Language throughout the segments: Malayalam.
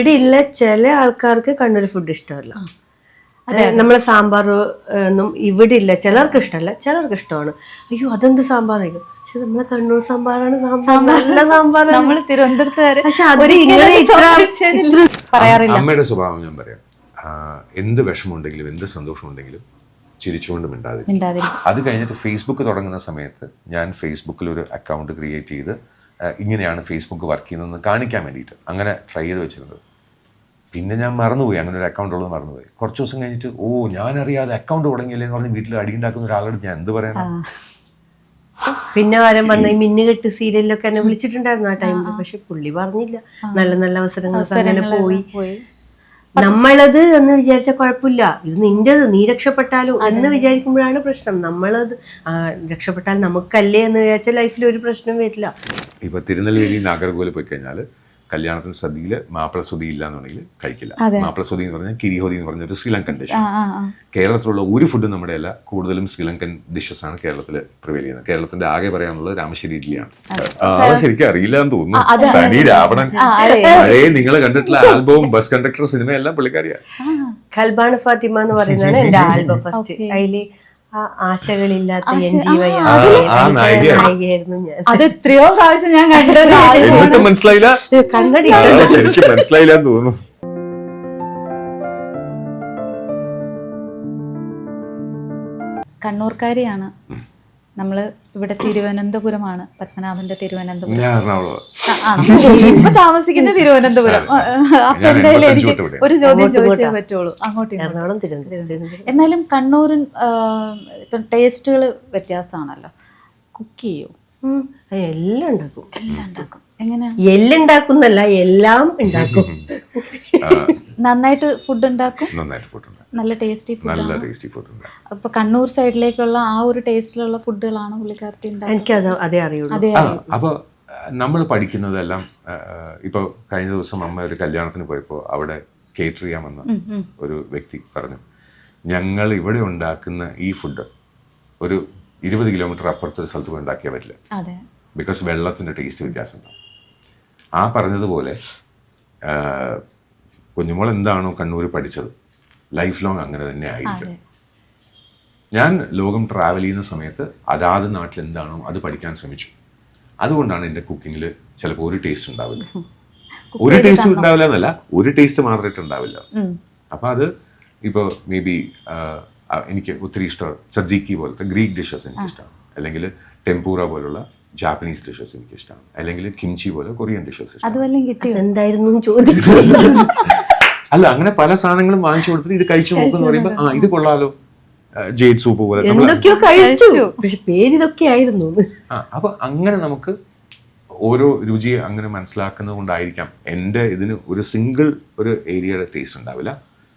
ഇവിടെ ഇല്ല ചില ആൾക്കാർക്ക് കണ്ണൂർ ഫുഡ് ഇഷ്ടമല്ല. നമ്മളെ സാമ്പാർ ഒന്നും ഇവിടെ ഇല്ല, ചിലർക്ക് ഇഷ്ടമല്ല, ചിലർക്ക് ഇഷ്ടമാണ്. അയ്യോ അതെന്ത് സാമ്പാറായിരിക്കും, പക്ഷെ നമ്മളെ കണ്ണൂർ സാമ്പാറാണ് സാമ്പാർ, നല്ല സാമ്പാറാണ്. നമ്മള് തിരുവനന്തപുരത്തുകാര് പക്ഷെ അത് ഇങ്ങനെ പറയാറില്ല. അമ്മയുടെ സ്വഭാവം ഞാൻ പറയാം, എന്ത് വിഷമമുണ്ടെങ്കിലും എന്ത് സന്തോഷമുണ്ടെങ്കിലും ചിരിച്ചുകൊണ്ട് മിണ്ടാതിരിക്കും. അത് കഴിഞ്ഞിട്ട് ഫേസ്ബുക്ക് തുടങ്ങുന്ന സമയത്ത് ഞാൻ ഫേസ്ബുക്കിൽ ഒരു അക്കൗണ്ട് ക്രിയേറ്റ് ചെയ്ത് ഇങ്ങനെയാണ് ഫേസ്ബുക്ക് വർക്ക് ചെയ്യുന്നതെന്ന് കാണിക്കാൻ വേണ്ടിയിട്ട് അങ്ങനെ ട്രൈ ചെയ്ത് വെച്ചിരുന്നത്. പിന്നെ ഞാൻ മറന്നുപോയി, അങ്ങനെ ഒരു അക്കൗണ്ട് ഉള്ളത് മറന്നുപോയി. കുറച്ച് ദിവസം കഴിഞ്ഞിട്ട് ഞാനറിയാതെ അക്കൗണ്ട് തുടങ്ങിയില്ലേ എന്ന് പറഞ്ഞ് വീട്ടിൽ അടിയുണ്ടാക്കുന്ന ഒരാളോട് ഞാൻ എന്ത് പറയണം. പിന്നെ ആരും വന്ന ഈ മിന്നുകെട്ട് സീരിയലിലൊക്കെ എന്നെ വിളിച്ചിട്ടുണ്ടായിരുന്നു ആ ടൈമിൽ. പക്ഷെ പുള്ളി പറഞ്ഞില്ല, നല്ല നല്ല അവസരങ്ങൾക്ക് അങ്ങനെ പോയി. നമ്മളത് എന്ന് വിചാരിച്ചാൽ കുഴപ്പമില്ല, ഇത് നിന്റേത്, നീ രക്ഷപ്പെട്ടാലോ എന്ന് വിചാരിക്കുമ്പോഴാണ് പ്രശ്നം. നമ്മളത് രക്ഷപ്പെട്ടാൽ നമുക്കല്ലേ എന്ന് വിചാരിച്ചാൽ ലൈഫിൽ ഒരു പ്രശ്നം വരില്ല. ഇപ്പൊ തിരുനെൽവേലി നാഗർകോവിൽ പോയി കഴിഞ്ഞാൽ കല്യാണത്തിന് സദ്യയില് മാപ്പിള സ്വതി ഇല്ല എന്നുണ്ടെങ്കിൽ കഴിക്കില്ല. മാപ്പിള സ്വതി എന്ന് പറഞ്ഞാൽ കിരിഹോതി എന്ന് പറഞ്ഞ ഒരു ശ്രീലങ്കൻ ഡിഷ്. കേരളത്തിലുള്ള ഒരു ഫുഡും നമ്മുടെ അല്ല, കൂടുതലും ശ്രീലങ്കൻ ഡിഷസ് ആണ് കേരളത്തിൽ പ്രിവെയിൽ ചെയ്യുന്നത്. കേരളത്തിന്റെ ആകെ പറയാനുള്ളത് രാമശ്ശേരി ഇഡ്ഡലിയാണ്. അത് ശരിക്കും അറിയില്ല എന്ന് തോന്നുന്നു. തനി രാവണൻ, പഴയ നിങ്ങൾ കണ്ടിട്ടുള്ള ആൽബവും ബസ് കണ്ടക്ടർ സിനിമയെല്ലാം പുള്ളിക്കാരിയാണ്. ഖൽബാണ് ഫാത്തിമ എന്ന് പറയുന്നതാണ് എന്റെ ആൽബം ഫസ്റ്റ്. അതില് ആശകളില്ലാത്ത നായികയായിരുന്നു ഞാൻ. അത് എത്രയോ പ്രാവശ്യം ഞാൻ കണ്ടത്, മനസ്സിലായില്ല, ശരിക്കും മനസ്സിലായില്ല എന്ന് തോന്നുന്നു. കണ്ണൂർക്കാരിയാണ് നമ്മള്. ഇവിടെ തിരുവനന്തപുരമാണ്, പത്മനാഭന്റെ തിരുവനന്തപുരം. ഇപ്പൊ താമസിക്കുന്ന തിരുവനന്തപുരം. അപ്പൊ എന്തായാലും എനിക്ക് ഒരു ചോദ്യം ചോദിച്ചേ പറ്റുള്ളൂ, അങ്ങോട്ടും. എന്നാലും കണ്ണൂരിൻ ഇപ്പം ടേസ്റ്റുകൾ വ്യത്യാസമാണല്ലോ. കുക്ക് ചെയ്യൂ? എല്ലാം ഉണ്ടാക്കും. എല്ലാം ഉണ്ടാക്കും. എങ്ങനെയാ? എല്ലാം ഉണ്ടാക്കുന്നല്ല, എല്ലാം ഉണ്ടാക്കും. നന്നായിട്ട് ഫുഡ് ഉണ്ടാക്കും. നല്ല ടേസ്റ്റി ഫുഡ്. അപ്പൊ കണ്ണൂർ സൈഡിലേക്കുള്ള ആ ഒരു ടേസ്റ്റിലുള്ള ഫുഡുകളാണ് പുള്ളിക്കാരത്തി ഉണ്ടാക്കുക. എനിക്കത് അതേ അറിയുള്ളൂ. അപ്പൊ നമ്മൾ പഠിക്കുന്നതെല്ലാം ഇപ്പൊ കഴിഞ്ഞ ദിവസം അമ്മ ഒരു കല്യാണത്തിന് പോയപ്പോ അവിടെ കേറ്റർ ചെയ്യാൻ വന്ന ഒരു വ്യക്തി പറഞ്ഞു, ഞങ്ങൾ ഇവിടെ ഉണ്ടാക്കുന്ന ഈ ഫുഡ് ഒരു 20 കിലോമീറ്റർ അപ്പുറത്തൊരു സ്ഥലത്ത് പോയി ഉണ്ടാക്കിയാൽ പറ്റില്ല, ബിക്കോസ് വെള്ളത്തിന്റെ ടേസ്റ്റ് വ്യത്യാസം ഉണ്ടാവും. ആ പറഞ്ഞതുപോലെ കുഞ്ഞുമോൾ എന്താണോ കണ്ണൂർ പഠിച്ചത് ലൈഫ് ലോങ് അങ്ങനെ തന്നെ ആയിരിക്കും. ഞാൻ ലോകം ട്രാവൽ ചെയ്യുന്ന സമയത്ത് അതാത് നാട്ടിൽ എന്താണോ അത് പഠിക്കാൻ ശ്രമിച്ചു. അതുകൊണ്ടാണ് എൻ്റെ കുക്കിങ്ങിൽ ചിലപ്പോൾ ഒരു ടേസ്റ്റ് ഉണ്ടാവില്ല. ഒരു ടേസ്റ്റ് ഉണ്ടാവില്ല എന്നല്ല, ഒരു ടേസ്റ്റ് മാത്രമായിട്ട് ഉണ്ടാവില്ല. അപ്പം അത് ഇപ്പോൾ മേ ബി എനിക്ക് ഒത്തിരി ഇഷ്ടമാണ് സദ്ജിക്കി പോലത്തെ ഗ്രീക്ക് ഡിഷസ് എനിക്കിഷ്ടമാണ്, അല്ലെങ്കിൽ ടെമ്പൂറ പോലുള്ള ജാപ്പനീസ് ഡിഷസ് എനിക്കിഷ്ടമാണ്, അല്ലെങ്കിൽ കിംചി പോലെ കൊറിയൻ ഡിഷസ്. എന്തായിരുന്നു ചോദിക്കുന്നത്? അല്ല, അങ്ങനെ പല സാധനങ്ങളും വാങ്ങിച്ചു കൊടുത്തിട്ട് ഇത് കഴിച്ചു നോക്കുന്ന പറയുമ്പോൾ ഇത് കൊള്ളാലോ, ജെയ്ഡ് സൂപ്പ് പോലെ എന്തൊക്കെയോ കഴിച്ചു, പക്ഷെ പേര് ഇതൊക്കെ ആയിരുന്നു. അപ്പൊ അങ്ങനെ നമുക്ക് ഓരോ രുചിയെ അങ്ങനെ മനസ്സിലാക്കുന്നത് കൊണ്ടായിരിക്കാം എൻ്റെ ഇതിന് ഒരു സിംഗിൾ ഒരു ഏരിയയുടെ ടേസ്റ്റ് ഉണ്ടാവില്ല.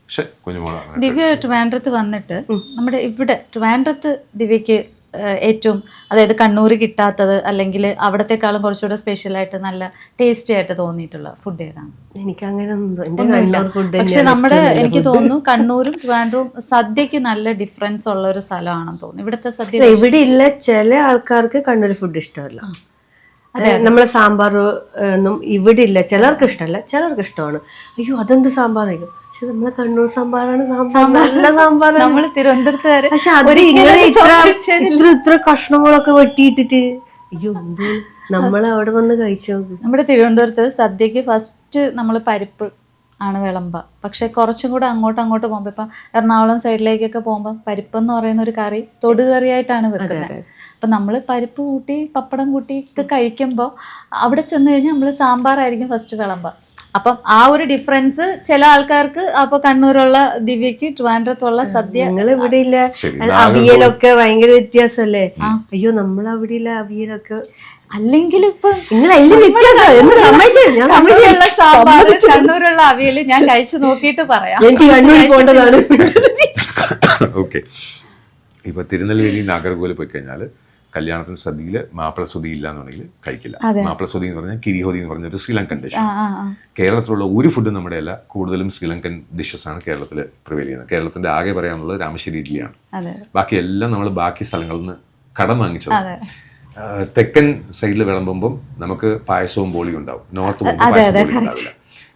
പക്ഷെ കുഞ്ഞുമോളാണ് ദിവ്യ ട്രിവാൻഡ്രത്ത് വന്നിട്ട് നമ്മുടെ ഇവിടെ ട്രിവാൻഡ്രത്ത് ദിവ്യക്ക് ഏറ്റവും, അതായത് കണ്ണൂർ കിട്ടാത്തത് അല്ലെങ്കിൽ അവിടത്തെക്കാളും കുറച്ചുകൂടെ സ്പെഷ്യലായിട്ട് നല്ല ടേസ്റ്റി ആയിട്ട് തോന്നിയിട്ടുള്ള ഫുഡ് ഏതാണ്? എനിക്ക് അങ്ങനെ പക്ഷെ നമ്മുടെ എനിക്ക് തോന്നുന്നു കണ്ണൂരും ട്രിവാൻഡ്രവും സദ്യക്ക് നല്ല ഡിഫറൻസ് ഉള്ള ഒരു സ്ഥലമാണെന്ന് തോന്നുന്നു. ഇവിടുത്തെ സദ്യ ഇവിടെ ഇല്ല ചില ആൾക്കാർക്ക് കണ്ണൂർ ഫുഡ് ഇഷ്ടമല്ല. നമ്മളെ സാമ്പാർ ഒന്നും ഇവിടെ ഇല്ല, ചിലർക്ക് ഇഷ്ടമല്ല, ചിലർക്ക് ഇഷ്ടമാണ്. അയ്യോ അതെന്ത് സാമ്പാറായിരിക്കും, പക്ഷെ നമ്മളെ കണ്ണൂർ സാമ്പാറാണ് സാമ്പാർ, നല്ല സാമ്പാറാണ്. നമ്മള് തിരുവനന്തപുരത്തുകാര് പക്ഷെ അത് ഇത്ര കഷ്ണങ്ങളൊക്കെ വെട്ടിയിട്ടിട്ട് അയ്യോ എന്ത് നമ്മൾ അവിടെ വന്ന് കഴിച്ചു. നമ്മുടെ തിരുവനന്തപുരത്ത് സദ്യക്ക് ഫസ്റ്റ് നമ്മൾ പരിപ്പ് ആണ് വിളമ്പ. പക്ഷെ കുറച്ചും കൂടെ അങ്ങോട്ട് പോകുമ്പോൾ ഇപ്പം എറണാകുളം സൈഡിലേക്കൊക്കെ പോകുമ്പോൾ പരിപ്പ് എന്ന് പറയുന്ന ഒരു കറി തൊടുകറിയായിട്ടാണ് വെക്കുന്നത്. അപ്പം നമ്മൾ പരിപ്പ് കൂട്ടി പപ്പടം കൂട്ടി ഒക്കെ കഴിക്കുമ്പോൾ അവിടെ ചെന്ന് കഴിഞ്ഞാൽ നമ്മൾ സാമ്പാറായിരിക്കും ഫസ്റ്റ് വിളമ്പ. അപ്പം ആ ഒരു ഡിഫറൻസ് ചില ആൾക്കാർക്ക്, അപ്പൊ കണ്ണൂരുള്ള ദിവ്യക്ക് ട്രിവാൻഡ്രത്തുള്ള സദ്യ ഇവിടെ ഇല്ല. അവിയലൊക്കെ ഭയങ്കര വ്യത്യാസമല്ലേ? അയ്യോ നമ്മൾ അവിടെ ഇല്ല അവിയലൊക്കെ. അല്ലെങ്കിൽ ഇപ്പൊ കണ്ണൂരുള്ള സാമ്പാർ കണ്ണൂരുള്ള അവിയൽ ഞാൻ കഴിച്ചു നോക്കിയിട്ട് പറയാം. എനിക്ക് കണ്ണൂരിൽ പോകേണ്ടതാണ്. ഓക്കെ, ഇപ്പൊ തിരുനെൽവേലി നാഗർകോവിൽ പോയി കഴിഞ്ഞാൽ കല്യാണത്തിന് സദ്യയില് മാപ്പിള സ്വതി ഇല്ല എന്നുണ്ടെങ്കിൽ കഴിക്കില്ല. മാപ്പിള സ്വതി എന്ന് പറഞ്ഞാൽ കിരിഹോതി എന്ന് പറഞ്ഞ ഒരു ശ്രീലങ്കൻ ഡിഷ്. കേരളത്തിലുള്ള ഒരു ഫുഡും നമ്മുടെ അല്ല, കൂടുതലും ശ്രീലങ്കൻ ഡിഷസ് ആണ് കേരളത്തിൽ പ്രിവെയിൽ ചെയ്യുന്നത്. കേരളത്തിന്റെ ആകെ പറയാനുള്ളത് രാമശ്ശേരി ഇഡ്ഡലിയാണ്. ബാക്കി എല്ലാം നമ്മൾ ബാക്കി സ്ഥലങ്ങളിൽ നിന്ന് കടം വാങ്ങിച്ചത്. തെക്കൻ സൈഡിൽ വിളമ്പുമ്പം നമുക്ക് പായസവും ബോളിയും ഉണ്ടാവും, നോർത്ത് പോകുമ്പോൾ പായസം ഉണ്ടാവില്ല.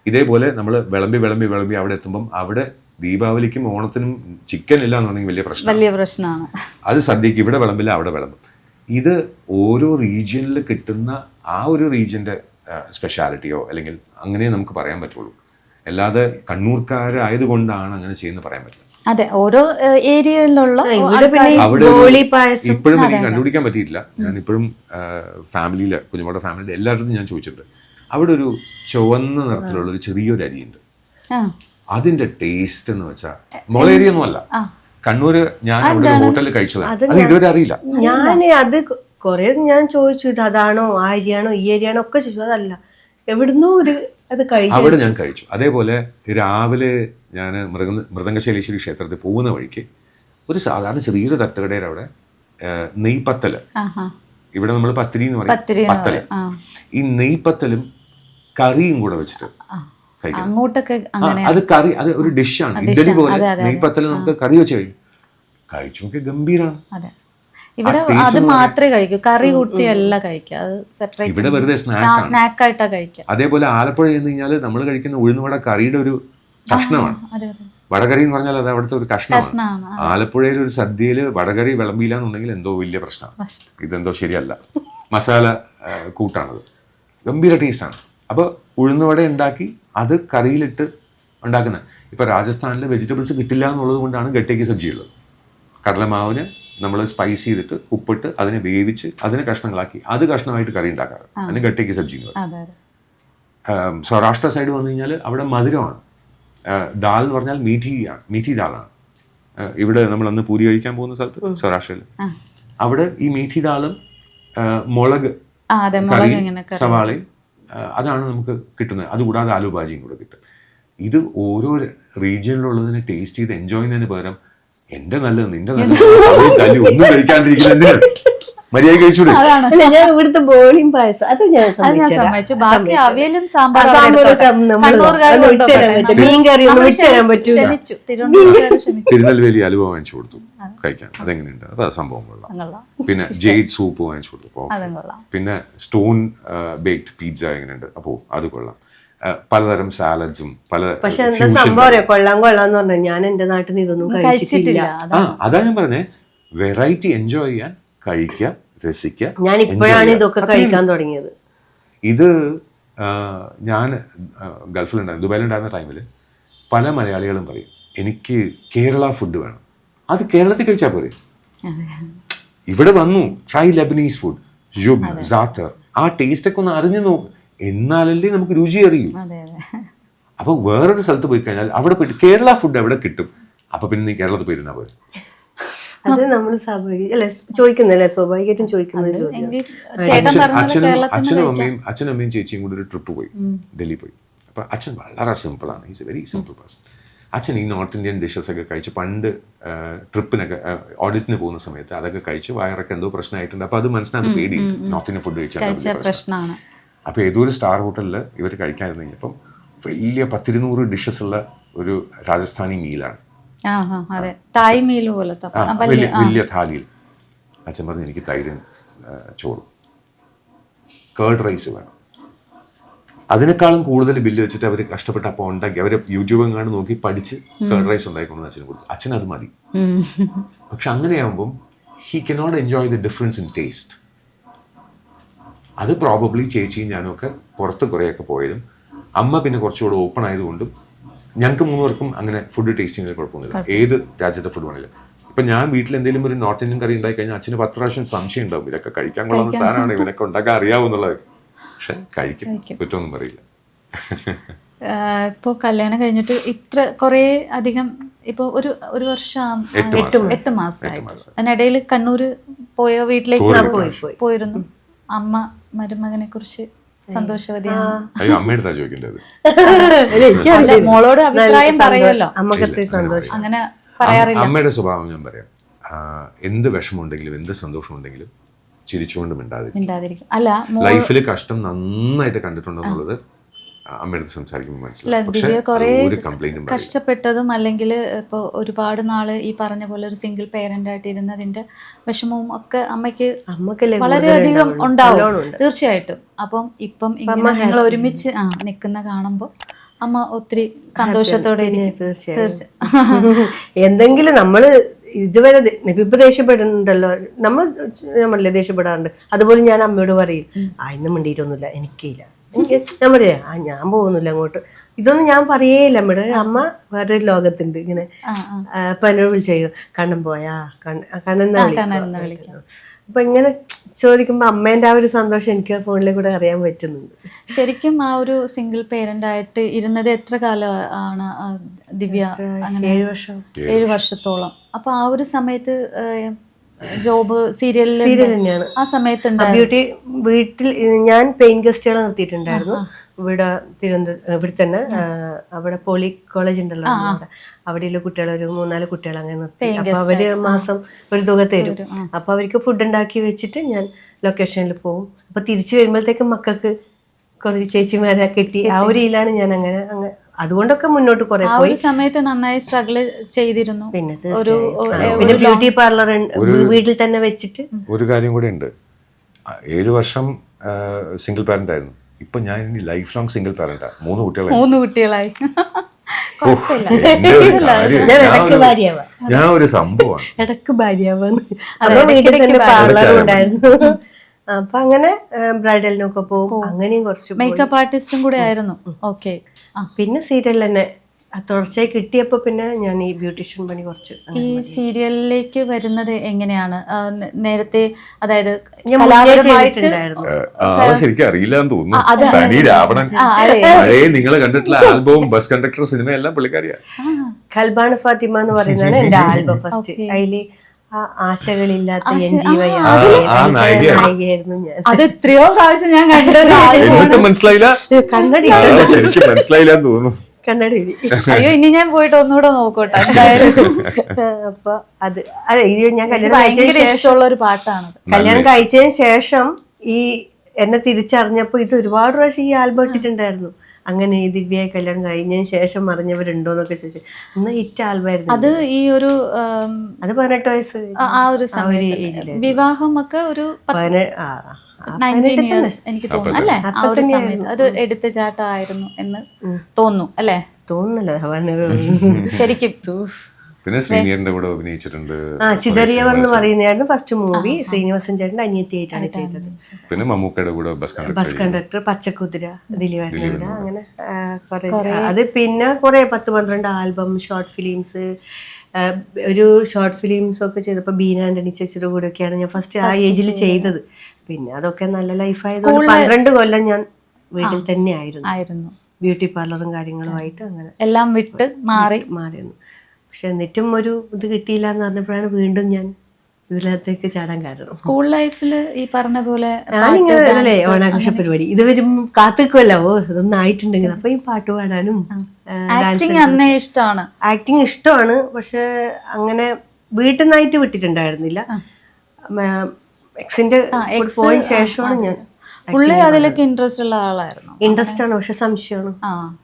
ഇതേപോലെ നമ്മൾ വിളമ്പി അവിടെ എത്തുമ്പം അവിടെ ദീപാവലിക്കും ഓണത്തിനും ചിക്കൻ ഇല്ല എന്നുണ്ടെങ്കിൽ വലിയ പ്രശ്നമാണ്. അത് സദ്യക്ക് ഇവിടെ വിളമ്പില്ല അവിടെ വിളമ്പും. ഇത് ഓരോ റീജിയനിൽ കിട്ടുന്ന ആ ഒരു റീജിയന്റെ സ്പെഷ്യാലിറ്റിയോ അല്ലെങ്കിൽ അങ്ങനെ നമുക്ക് പറയാൻ പറ്റുള്ളൂ. അല്ലാതെ കണ്ണൂർക്കാരായതുകൊണ്ടാണ് അങ്ങനെ ചെയ്യുന്നത് പറയാൻ പറ്റില്ല. അതെ, ഓരോ ഏരിയയിലുള്ള അവിടെ ഇപ്പോഴും എനിക്ക് കണ്ടുപിടിക്കാൻ പറ്റിയിട്ടില്ല. ഞാൻ ഇപ്പോഴും ഫാമിലിയിലെ കുഞ്ഞുമോടെ ഫാമിലിയുടെ എല്ലായിടത്തും ഞാൻ ചോദിച്ചിട്ടുണ്ട്. അവിടെ ഒരു ചുവന്ന നിറത്തിലുള്ള ഒരു ചെറിയൊരു അരിയുണ്ട്. അതിന്റെ ടേസ്റ്റ് എന്ന് വെച്ചാൽ മോളേരിയ ഒന്നും അല്ല, കണ്ണൂര് ഞാൻ അവിടെ ഹോട്ടലിൽ കഴിച്ചതാണ്. അത് ഇതുവരെ അറിയില്ല. അത് കൊറേ ഞാൻ ചോദിച്ചു, ഇത് അതാണോ ആ അരിയാണോ ഈ അരിയാണോ ഒക്കെ ചോദിച്ചു. അതല്ല, എവിടുന്നോ അത് അവിടെ ഞാൻ കഴിച്ചു. അതേപോലെ രാവിലെ ഞാൻ മൃദംഗശൈലേശ്വരി ക്ഷേത്രത്തിൽ പോകുന്ന വഴിക്ക് ഒരു സാധാരണ ചെറിയൊരു തട്ടുകടയുടെ അവിടെ നെയ്പത്തല്, ഇവിടെ നമ്മൾ പത്തിരി എന്ന് പറയും, പത്തല്, ഈ നെയ്പത്തലും കറിയും കൂടെ വെച്ചിട്ട് അത് കറി, അത് ഒരു ഡിഷാണ്. ഇഡലി പോലെ നെയ്പത്തല് നമുക്ക് കറി വെച്ച് കഴിച്ചു നോക്കി ഗംഭീരാണ്. ഇവിടെ അത് മാത്രമേ കഴിക്കൂ, കറി കൂട്ടിയല്ല കഴിക്കുക, അത് സെപ്പറേറ്റ്. ഇവിടെ വെറുതെ സ്നാക്ക് ആയിട്ടാ കഴിക്കുക. അതേപോലെ ആലപ്പുഴ ചെന്ന് കഴിഞ്ഞാൽ നമ്മൾ കഴിക്കുന്ന ഉഴുന്നുവട കറിയുടെ ഒരു കഷ്ണമാണ്. വടകറി എന്ന് പറഞ്ഞാൽ അത് അവിടുത്തെ ഒരു കഷ്ണമാണ്. ആലപ്പുഴയിൽ ഒരു സദ്യയിൽ വടകറി വിളമ്പിയില്ല എന്നുണ്ടെങ്കിൽ എന്തോ വലിയ പ്രശ്നമാണ്. ഇതെന്തോ ശരിയല്ല, മസാല കൂട്ടാണത്, ഗംഭീര ടേസ്റ്റാണ്. അപ്പോൾ ഉഴുന്നുവട ഉണ്ടാക്കി അത് കറിയിലിട്ട് ഉണ്ടാക്കുന്നത്. ഇപ്പൊ രാജസ്ഥാനിൽ വെജിറ്റബിൾസ് കിട്ടില്ല എന്നുള്ളത് കൊണ്ടാണ് ഗട്ടേക്ക് സബ്ജി ഉള്ളത്. കടലമാവിന് നമ്മൾ സ്പൈസ് ചെയ്തിട്ട് ഉപ്പിട്ട് അതിനെ വേവിച്ച് അതിനെ കഷ്ണങ്ങളാക്കി അത് കഷ്ണമായിട്ട് കറി ഉണ്ടാക്കാറ്. അതിന് ഗട്ടേക്ക് സബ്ജി എന്ന് പറയും. സൗരാഷ്ട്ര സൈഡ് വന്നു കഴിഞ്ഞാൽ അവിടെ മധുരമാണ്. ദാൽ എന്ന് പറഞ്ഞാൽ മീഠി ദാലാണ്. ഇവിടെ നമ്മൾ അന്ന് പൂരി കഴിക്കാൻ പോകുന്ന സ്ഥലത്ത് സൗരാഷ്ട്രയിൽ അവിടെ ഈ മീഠി ദാലും മുളക് സവാളയും അതാണ് നമുക്ക് കിട്ടുന്നത്. അതുകൂടാതെ ആലു ഭാജിയും കൂടെ കിട്ടും. ഇത് ഓരോ റീജിയനിലുള്ളതിനെ ടേസ്റ്റ് ചെയ്ത് എൻജോയ് ചെയ്യുന്നതിന് പകരം എന്റെ നല്ലത് നിന്റെ നല്ലത് ഒന്നും കഴിക്കാണ്ടിരിക്കുന്ന മര്യാദ കഴിച്ചൂടെ? ഞാൻ ഇവിടുത്തെ ബോളിയും പായസം അത് ഞാൻ സമ്മതിച്ചു. ബാക്കി അവിയലും സാമ്പാറും തിരുനെൽവേലി അലുവ വാങ്ങിച്ചു കൊടുത്തു കഴിക്കാൻ, അതെങ്ങനെയുണ്ട്? അത് സംഭവം കൊള്ളാം. പിന്നെ ജെയ്ഡ് സൂപ്പ് വാങ്ങിച്ചു കൊടുത്തു. പിന്നെ സ്റ്റോൺ ബേക്ഡ് പിസ്സ എങ്ങനെയുണ്ട്? അപ്പോ അത് കൊള്ളാം. പലതരം സാലഡ്സും പല. പക്ഷെ എന്താ സംഭവം കൊള്ളാന്ന് പറഞ്ഞാൽ ഞാൻ എന്റെ നാട്ടിൽ നിന്ന് ഇതൊന്നും കഴിച്ചിട്ടില്ല. അതാ ഞാൻ പറഞ്ഞേ, വെറൈറ്റി എൻജോയ് ചെയ്യാൻ കഴിക്കുക, രസിക്കുക. ഞാൻ ഇപ്പോഴാണ് ഇതൊക്കെ കഴിക്കാൻ തുടങ്ങിയത്. ഇത് ഞാൻ ഗൾഫിലുണ്ടായിരുന്നു, ദുബായിലുണ്ടായിരുന്ന ടൈമിൽ പല മലയാളികളും പറയും എനിക്ക് കേരള ഫുഡ് വേണം. അത് കേരളത്തിൽ കഴിച്ചാൽ പോരെ. ഇവിടെ വന്നു ട്രൈ ലെബനീസ് ഫുഡ്, ജുബ്, സാത്തർ, ആ ടേസ്റ്റ് ഒക്കെ ഒന്ന് അറിഞ്ഞു നോക്കും, എന്നാലല്ലേ നമുക്ക് രുചി അറിയൂ. അപ്പൊ വേറൊരു സ്ഥലത്ത് പോയി കഴിഞ്ഞാൽ അവിടെ പോയിട്ട് കേരള ഫുഡ് എവിടെ കിട്ടും? അപ്പൊ പിന്നെ നീ കേരളത്തിൽ പോയിരുന്നാ പോലെ. അത് നമ്മൾ ചോദിക്കുന്നല്ലേ, സ്വാഭാവികമായിട്ടും ചോദിക്കുന്നത്. അച്ഛനും അമ്മയും ചേച്ചിയും കൂടി ഒരു ട്രിപ്പ് പോയി, ഡൽഹി പോയി. അപ്പൊ അച്ഛൻ വളരെ സിമ്പിളാണ്, is A very simple person. അച്ഛൻ ഈ നോർത്ത് ഇന്ത്യൻ ഡിഷസ് ഒക്കെ കഴിച്ച് പണ്ട് ട്രിപ്പിനൊക്കെ ഓഡിറ്റിന് പോകുന്ന സമയത്ത് അതൊക്കെ കഴിച്ച് വയറൊക്കെ എന്തോ പ്രശ്നമായിട്ടുണ്ട്. അപ്പൊ അത് മനസ്സിനകത്ത് പേടി, നോർത്ത് ഇന്ത്യൻ ഫുഡ് കഴിച്ചാൽ പ്രശ്നമാണ്. അപ്പോൾ ഏതോ ഒരു സ്റ്റാർ ഹോട്ടലിൽ ഇവർ കഴിക്കാതിരുന്നു കഴിഞ്ഞപ്പം വലിയ 100-200 ഡിഷസ് ഉള്ള ഒരു രാജസ്ഥാനി മീലാണ്. വലിയ താലിയിൽ അച്ഛൻ പറഞ്ഞു എനിക്ക് തൈരും ചോറും കേർഡ് റൈസ് വേണം. അതിനേക്കാളും കൂടുതൽ ബില്ല് വെച്ചിട്ട് അവർ കഷ്ടപ്പെട്ട് അപ്പോൾ ഉണ്ടാക്കി, അവർ യൂട്യൂബ് എങ്ങാണ്ട് നോക്കി പഠിച്ച് കേർഡ് റൈസ് ഉണ്ടായിക്കൊണ്ടു അച്ഛന് കൊടുത്തു. അച്ഛൻ അത് മതി. പക്ഷെ അങ്ങനെയാകുമ്പം he cannot enjoy the difference in taste. അത് പ്രോബബ്ലി ചേച്ചിയും ഞാനും ഒക്കെ പുറത്ത് കുറേയൊക്കെ പോയതും അമ്മ പിന്നെ കുറച്ചുകൂടെ ഓപ്പൺ ആയതുകൊണ്ടും ഞങ്ങൾക്ക് 3 പേർക്കും അങ്ങനെ ഫുഡ് ടേസ്റ്റിങ്ങിൽ കുഴപ്പമൊന്നുമില്ല. ഏത് രാജ്യത്തെ ഫുഡ് വേണമെങ്കിലും. ഇപ്പം ഞാൻ വീട്ടിൽ എന്തെങ്കിലും ഒരു നോർത്ത് ഇന്ത്യൻ കറി ഉണ്ടായി കഴിഞ്ഞാൽ അച്ഛന് 10 പ്രാവശ്യം സംശയം ഉണ്ടാവും, ഇതൊക്കെ കഴിക്കാൻ കൊള്ളുന്ന സാധനമാണ്, ഇവനൊക്കെ ഉണ്ടാക്കാൻ അറിയാവുന്നുള്ളത്. പക്ഷെ കഴിക്കും, കുറ്റമൊന്നും പറയില്ല. ഇപ്പോൾ കല്യാണം കഴിഞ്ഞിട്ട് ഇത്ര കുറേ അധികം ഇപ്പോൾ ഒരു വർഷം 8 മാസമായിട്ട് അതിനിടയിൽ കണ്ണൂര് പോയോ, വീട്ടിലേക്ക് പോയിരുന്നു. അമ്മ മരുമകനെ കുറിച്ച് സന്തോഷവതിയാണ്. മോളോട് അഭിപ്രായം പറയുമല്ലോ, അങ്ങനെ പറയാറില്ല. അമ്മയുടെ സ്വഭാവം ഞാൻ പറയാം, എന്ത് വിഷമമുണ്ടെങ്കിലും എന്ത് സന്തോഷമുണ്ടെങ്കിലും ചിരിച്ചുകൊണ്ട് മിണ്ടാതിരിക്കും. അല്ല, ലൈഫിൽ കഷ്ടം നന്നായിട്ട് കണ്ടിട്ടുണ്ടെന്നുള്ളത് അമ്മയുടെ സംസാരിക്കുമ്പോൾ മനസ്സിലാവും. കഷ്ടപ്പെട്ടതും അല്ലെങ്കിൽ ഇപ്പോൾ ഒരുപാട് നാള് ഈ പറഞ്ഞ പോലെ ഒരു സിംഗിൾ പേരന്റ് ആയിട്ട് ഇരുന്നതിന്റെ വിഷമവും ഒക്കെ അമ്മയ്ക്ക് വളരെയധികം ഉണ്ടാവും തീർച്ചയായിട്ടും. അപ്പം ഇപ്പം ഇങ്ങനെ നിങ്ങൾ ഒരുമിച്ച് നിൽക്കുന്ന കാണുമ്പോൾ അമ്മ ഒത്തിരി സന്തോഷത്തോടെ ഇരിക്കും. തീർച്ചയായും. എന്തെങ്കിലും നമ്മള് ഇതുവരെ ഇപ്പൊ ദേഷ്യപ്പെടുന്നുണ്ടല്ലോ, നമ്മളല്ലേ ദേഷ്യപ്പെടാറുണ്ട്. അതുപോലെ ഞാൻ അമ്മയോട് പറയും, ഇന്ന് മിണ്ടിയിട്ടൊന്നുമില്ല, എനിക്കില്ല, ഞാൻ പറയാ ഞാൻ പോകുന്നില്ല അങ്ങോട്ട്, ഇതൊന്നും ഞാൻ പറയേയില്ല. അമ്മയുടെ അമ്മ വേറൊരു ലോകത്തുണ്ട് ഇങ്ങനെ. അപ്പൊ എന്നോട് വിളിച്ചു, കണ്ണൻ പോയാ, കണ്ണെന്നാ വിളിക്കും. അപ്പൊ ഇങ്ങനെ ചോദിക്കുമ്പോ അമ്മേന്റെ ആ ഒരു സന്തോഷം എനിക്ക് ആ ഫോണിലെ കൂടെ അറിയാൻ പറ്റുന്നുണ്ട്. ശരിക്കും ആ ഒരു സിംഗിൾ പേരന്റ് ആയിട്ട് ഇരുന്നത് എത്ര കാലം ആണ് ദിവ്യ? അങ്ങനെ 7 വർഷത്തോളം. അപ്പൊ ആ ഒരു സമയത്ത് ജോബ് സീരിയൽ തന്നെയാണ് ആ സമയത്ത് ബ്യൂട്ടി വീട്ടിൽ ഞാൻ പെയിൻ ഗസ്റ്റുകളെ നിർത്തിയിട്ടുണ്ടായിരുന്നു. ഇവിടെ തിരുവനന്തപുരം ഇവിടെ തന്നെ അവിടെ പോളി കോളേജ് ഉണ്ടല്ലോ, അവിടെയുള്ള കുട്ടികൾ ഒരു 3-4 കുട്ടികൾ അങ്ങനെ നിർത്തി. അപ്പൊ അവര് മാസം ഒരു തുക തരും. അപ്പൊ അവർക്ക് ഫുഡ് ഉണ്ടാക്കി വെച്ചിട്ട് ഞാൻ ലൊക്കേഷനിൽ പോകും. അപ്പൊ തിരിച്ചു വരുമ്പോഴത്തേക്കും മക്കൾക്ക് കുറച്ച് ചേച്ചിമാരെ കിട്ടി. ആ ഒരു ഇതിലാണ് ഞാൻ അങ്ങനെ അതുകൊണ്ടൊക്കെ മുന്നോട്ട് കുറെ ഒരു സമയത്ത് നന്നായി സ്ട്രഗിൾ ചെയ്തിരുന്നു. പിന്നെ ബ്യൂട്ടി പാർലർ വീട്ടിൽ തന്നെ വെച്ചിട്ട്. ഒരു കാര്യം കൂടെ ഉണ്ട്, 7 വർഷം സിംഗിൾ പാരന്റ് ആയിരുന്നു. ഇപ്പൊ ഞാൻ ഇനി ലൈഫ് ലോങ് സിംഗിൾ പാരന്റാ. 3 കുട്ടികളായി. ഞാൻ ഒരു സംഭവമാണ് ഇടക്ക് ഭാര്യയാവാന്ന്. അപ്പൊ വീട്ടിൽ തന്നെ പാർലറും ഉണ്ടായിരുന്നു. അപ്പൊ അങ്ങനെ ബ്രൈഡലിനൊക്കെ പോകും. അങ്ങനെയും കുറച്ച് മേക്കപ്പ് ആർട്ടിസ്റ്റും കൂടെ ആയിരുന്നു. ഓക്കെ. പിന്നെ സീരിയൽ തന്നെ തുടർച്ചയായി കിട്ടിയപ്പോ പിന്നെ ഞാൻ ഈ ബ്യൂട്ടീഷ്യൻ പണി കുറച്ച്. ഈ സീരിയലിലേക്ക് വരുന്നത് എങ്ങനെയാണ്? നേരത്തെ അതായത് ശരിക്കും അറിയില്ലാന്ന് തോന്നുന്നു. രാവണൻ, നിങ്ങള് കണ്ടിട്ടുള്ള ആൽബവും ബസ് കണ്ടക്ടർ സിനിമ എല്ലാം പുള്ളിക്കാരിയാ. ഖൽബാൻ ഫാത്തിമ എന്ന് പറയുന്നതാണ് എന്റെ ആൽബം ഫസ്റ്റ്. അതില് ആശകളില്ലാത്ത നായികയായിരുന്നു ഞാൻ. അത് എത്രയോ പ്രാവശ്യം ഞാൻ കണ്ടു. മനസ്സിലായില്ല, ശരിക്കും മനസ്സിലായില്ലാന്ന് തോന്നുന്നു. കണ്ണടി. അയ്യോ, ഇനി ഞാൻ പോയിട്ട് ഒന്നുകൂടെ നോക്കട്ടെ എന്തായാലും. അപ്പൊ അതെ ഞാൻ ഭയങ്കര ഇഷ്ടമുള്ള ഒരു പാട്ടാണ്. കല്യാണം കഴിച്ചതിന് ശേഷം ഈ എന്നെ തിരിച്ചറിഞ്ഞപ്പോ ഇത് ഒരുപാട് പ്രാവശ്യം ഈ ആൽബം ഇട്ടിട്ടുണ്ടായിരുന്നു. അങ്ങനെ ഈ ദിവ്യയെ കല്യാണം കഴിഞ്ഞതിന് ശേഷം അറിഞ്ഞവരുണ്ടോന്നൊക്കെ ചോദിച്ചു. ഇന്ന് ഹിറ്റ് ആൽബമായിരുന്നു അത്. ഈ ഒരു അത് 18 വയസ്സ് ആ ഒരു സമയത്ത് വിവാഹം ഒക്കെ ഒരു 19 years എനിക്ക് തോന്നുന്നു അല്ലേ? ആ ഒരു സമയത്ത് ഒരു എടുത്തുചാട്ടമായിരുന്നു എന്ന് തോന്നുന്നു അല്ലേ? തോന്നുന്നല്ലോ ശരിക്കും. പിന്നെ ശ്രീനിയറിന്റെ കൂടെ അഭിനയിച്ചിട്ടുണ്ട്. ചിതറിയവർ എന്ന് പറയുന്നതായിരുന്നു ഫസ്റ്റ് മൂവി. ശ്രീനിവാസൻ ചേട്ടന്റെ അനിയത്തിയായിട്ടാണ് ചെയ്തത്. പിന്നെ മമ്മൂക്കയുടെ കൂടെ ബസ് കണ്ടക്ടർ, പച്ചക്കുതിര, ദിലീപേട്ടന്റെ, അങ്ങനെ കുറെ. അത് പിന്നെ കുറെ 10-12 ആൽബം, ഷോർട്ട് ഫിലിംസ്. ഒരു ഷോർട്ട് ഫിലിംസ് ഒക്കെ ചെയ്തപ്പോ ബീന ആന്റണി ചേച്ചിയുടെ കൂടെ ഒക്കെയാണ് ഞാൻ ഫസ്റ്റ് ആ ഏജിൽ ചെയ്തത്. പിന്നെ അതൊക്കെ നല്ല ലൈഫായത്. 12 കൊല്ലം ഞാൻ വീട്ടിൽ തന്നെ ആയിരുന്നു. ബ്യൂട്ടി പാർലറും കാര്യങ്ങളുമായിട്ട് അങ്ങനെ എല്ലാം വിട്ട് മാറിയിരുന്നു. പക്ഷെ എന്നിട്ടും ഒരു ഇത് കിട്ടിയില്ല എന്ന് പറഞ്ഞപ്പോഴാണ് വീണ്ടും ഞാൻ ഇതിനകത്തേക്ക് ചാടാൻ കാരണം. സ്കൂൾ ലൈഫിൽ ഈ പറഞ്ഞ പോലെ ഞാനിങ്ങനെ ഓണാഘോഷ പരിപാടി ഇത് വരും കാത്തിക്കുമല്ലോ, ഇതൊന്നും ആയിട്ടുണ്ടെങ്കിൽ അപ്പൊ ഈ പാട്ട് പാടാനും ആക്ടിങ് ഇഷ്ടമാണ്. പക്ഷെ അങ്ങനെ വീട്ടിൽ നിന്നായിട്ട് വിട്ടിട്ടുണ്ടായിരുന്നില്ല. എക്സിന്റെ പോയതിനു ശേഷമാണ് ഞാൻ. പുള്ളി അതിലൊക്കെ ഇൻട്രസ്റ്റ് ഉള്ള ആളായിരുന്നു. ഇൻട്രസ്റ്റ് ആണ്, പക്ഷെ സംശയമാണ്.